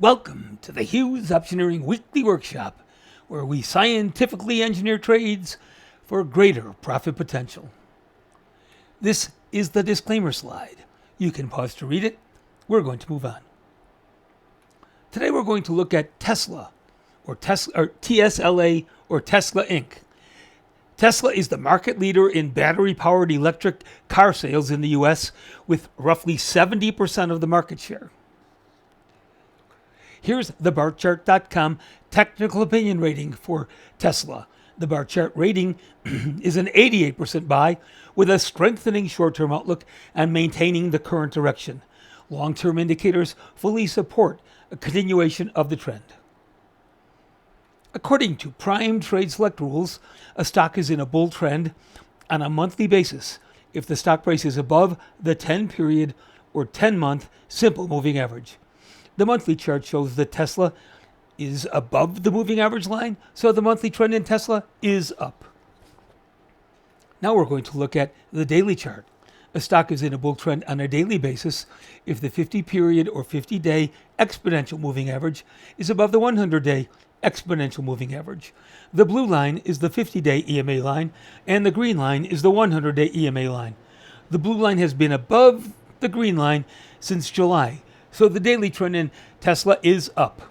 Welcome to the Hughes Optioneering Weekly Workshop, where we scientifically engineer trades for greater profit potential. This is the disclaimer slide. You can pause to read it. We're going to move on. Today we're going to look at Tesla, or TSLA, or Tesla Inc. Tesla is the market leader in battery-powered electric car sales in the U.S. with roughly 70% of the market share. Here's the barchart.com technical opinion rating for Tesla. The bar chart rating is an 88% buy with a strengthening short-term outlook and maintaining the current direction. Long-term indicators fully support a continuation of the trend. According to Prime Trade Select rules, a stock is in a bull trend on a monthly basis if the stock price is above the 10-period or 10-month simple moving average. The monthly chart shows that Tesla is above the moving average line, so the monthly trend in Tesla is up. Now we're going to look at the daily chart. A stock is in a bull trend on a daily basis if the 50-period or 50-day exponential moving average is above the 100-day exponential moving average. The blue line is the 50-day EMA line, and the green line is the 100-day EMA line. The blue line has been above the green line since July, so the daily trend in Tesla is up.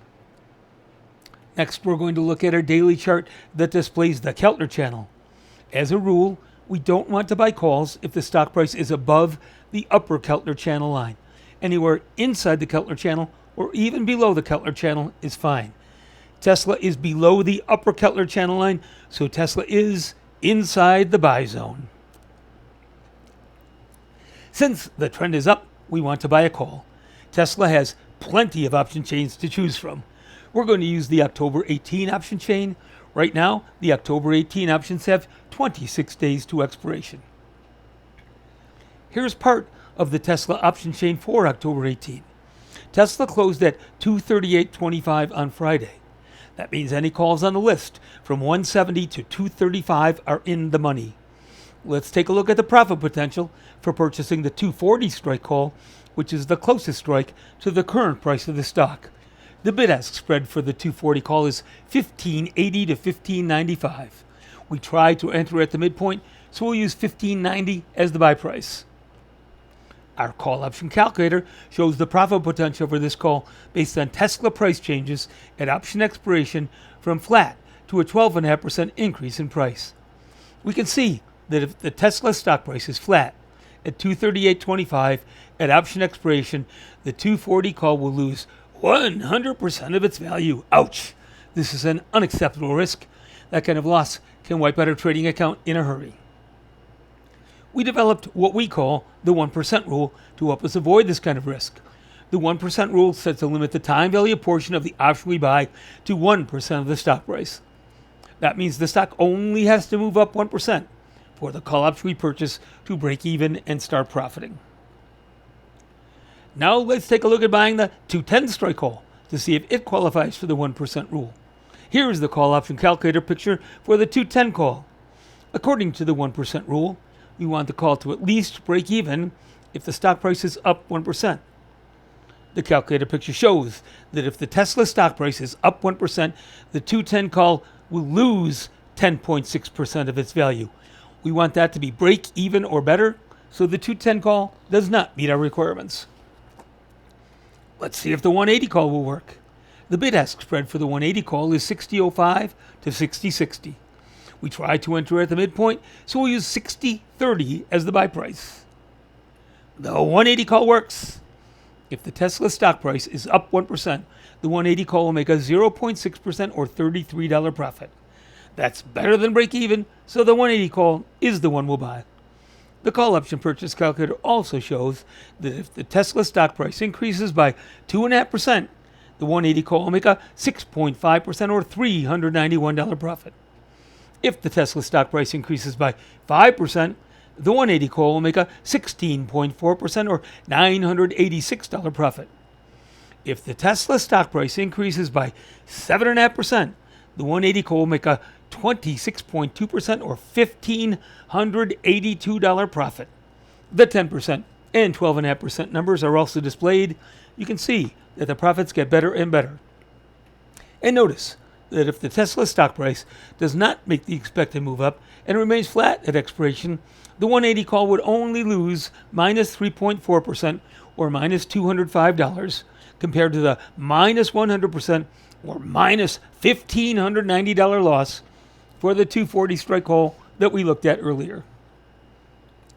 Next, we're going to look at our daily chart that displays the Keltner channel. As a rule, we don't want to buy calls if the stock price is above the upper Keltner channel line. Anywhere inside the Keltner channel or even below the Keltner channel is fine. Tesla is below the upper Keltner channel line, so Tesla is inside the buy zone. Since the trend is up, we want to buy a call. Tesla has plenty of option chains to choose from. We're going to use the October 18 option chain. Right now, the October 18 options have 26 days to expiration. Here's part of the Tesla option chain for October 18. Tesla closed at 238.25 on Friday. That means any calls on the list from 170 to 235 are in the money. Let's take a look at the profit potential for purchasing the 240 strike call, which is the closest strike to the current price of the stock. The bid-ask spread for the 240 call is $15.80 to $15.95. We try to enter at the midpoint, so we'll use $15.90 as the buy price. Our call option calculator shows the profit potential for this call based on Tesla price changes at option expiration from flat to a 12.5% increase in price. We can see that if the Tesla stock price is flat at 238.25 at option expiration, the 240 call will lose 100% of its value. Ouch! This is an unacceptable risk. That kind of loss can wipe out our trading account in a hurry. We developed what we call the 1% rule to help us avoid this kind of risk. The 1% rule sets to limit the time value portion of the option we buy to 1% of the stock price. That means the stock only has to move up 1% for the call option we purchase to break even and start profiting. Now let's take a look at buying the 210 strike call to see if it qualifies for the 1% rule. Here is the call option calculator picture for the 210 call. According to the 1% rule, we want the call to at least break even if the stock price is up 1%. The calculator picture shows that if the Tesla stock price is up 1%, the 210 call will lose 10.6% of its value. We want that to be break even or better, so the 210 call does not meet our requirements. Let's see if the 180 call will work. The bid-ask spread for the 180 call is 60.05 to 60.60. We try to enter at the midpoint, so we'll use 60.30 as the buy price. The 180 call works. If the Tesla stock price is up 1%, the 180 call will make a 0.6% or $33 profit. That's better than break even, so the 180 call is the one we'll buy. The call option purchase calculator also shows that if the Tesla stock price increases by 2.5%, the 180 call will make a 6.5% or $391 profit. If the Tesla stock price increases by 5%, the 180 call will make a 16.4% or $986 profit. If the Tesla stock price increases by 7.5%, the 180 call will make a 26.2% or $1,582 profit. The 10% and 12.5% numbers are also displayed, you can see that the profits get better and better. And notice that if the Tesla stock price does not make the expected move up and remains flat at expiration, the 180 call would only lose minus 3.4% or minus $205 compared to the minus 100% or minus $1,590 loss for the 240 strike call that we looked at earlier.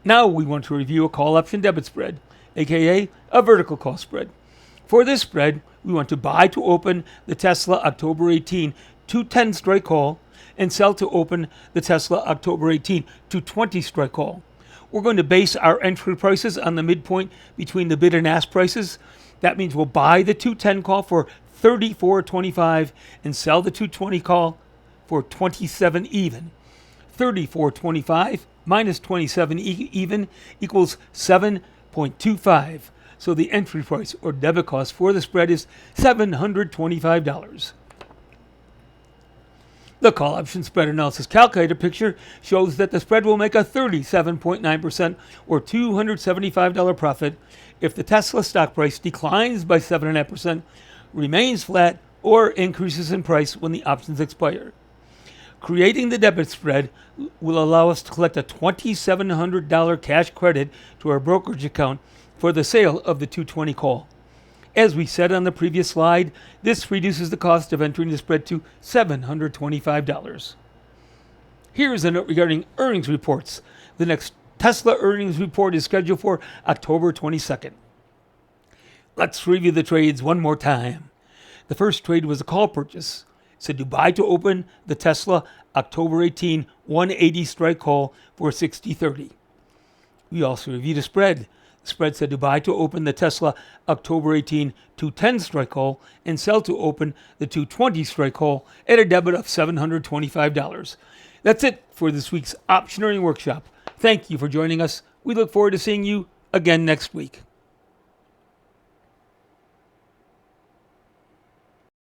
Now we want to review a call option debit spread, aka a vertical call spread. For this spread, we want to buy to open the Tesla October 18 210 strike call and sell to open the Tesla October 18 220 strike call. We're going to base our entry prices on the midpoint between the bid and ask prices. That means we'll buy the 210 call for $34.25 and sell the 220 call for 27 even. 34.25 minus 27 even equals 7.25. So the entry price or debit cost for the spread is $725. The call option spread analysis calculator picture shows that the spread will make a 37.9% or $275 profit if the Tesla stock price declines by 7.5%, remains flat, or increases in price when the options expire. Creating the debit spread will allow us to collect a $2,700 cash credit to our brokerage account for the sale of the 220 call. As we said on the previous slide, this reduces the cost of entering the spread to $725. Here is a note regarding earnings reports. The next Tesla earnings report is scheduled for October 22nd. Let's review the trades one more time. The first trade was a call purchase. It said to buy to open the Tesla October 18 180 strike call for $60.30. We also reviewed a spread. The spread said to buy to open the Tesla October 18 210 strike call and sell to open the 220 strike call at a debit of $725. That's it for this week's Optioneering Workshop. Thank you for joining us. We look forward to seeing you again next week.